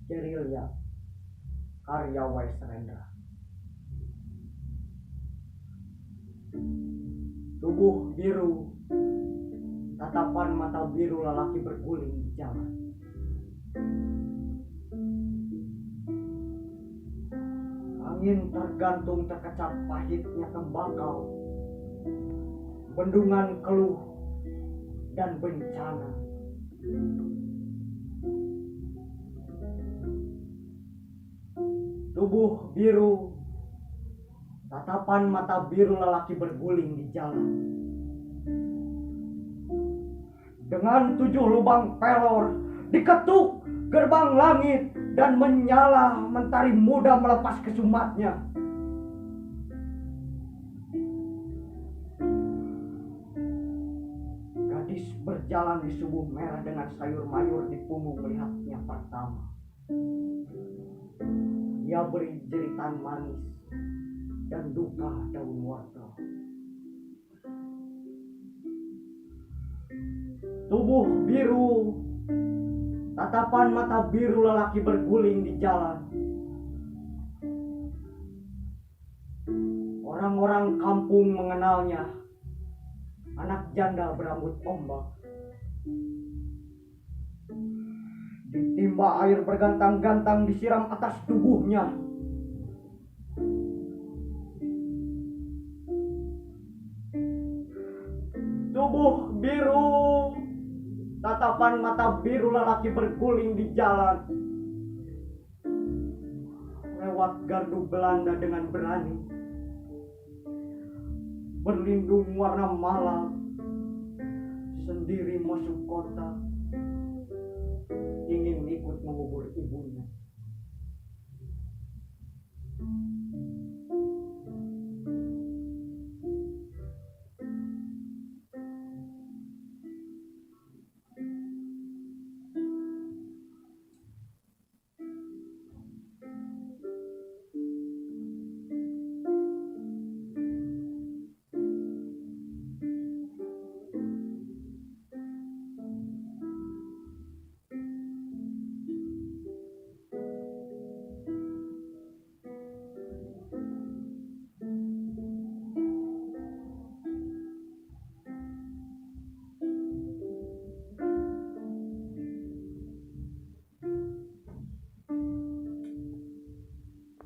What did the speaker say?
Gerilya karya W. Surendra. Tubuh biru, tatapan mata biru lelaki berguling di jalan. Angin tergantung terkecap pahitnya tembakau, bendungan keluh dan bencana. Tubuh biru, tatapan mata biru lelaki berguling di jalan. Dengan 7 lubang pelor diketuk gerbang langit dan menyala mentari muda melepas kesumatnya. Gadis berjalan di subuh merah dengan sayur mayur di punggung melihatnya pertama. Ia beri jeritan manis dan duka daun wortel. Tubuh biru, tatapan mata biru lelaki berguling di jalan. Orang-orang kampung mengenalnya, anak janda berambut ombak. Ditimba air bergantang-gantang disiram atas tubuhnya. Tubuh biru, tatapan mata biru lelaki berguling di jalan. Lewat gardu Belanda dengan berani, berlindung warna malam, sendiri masuk kota, ingin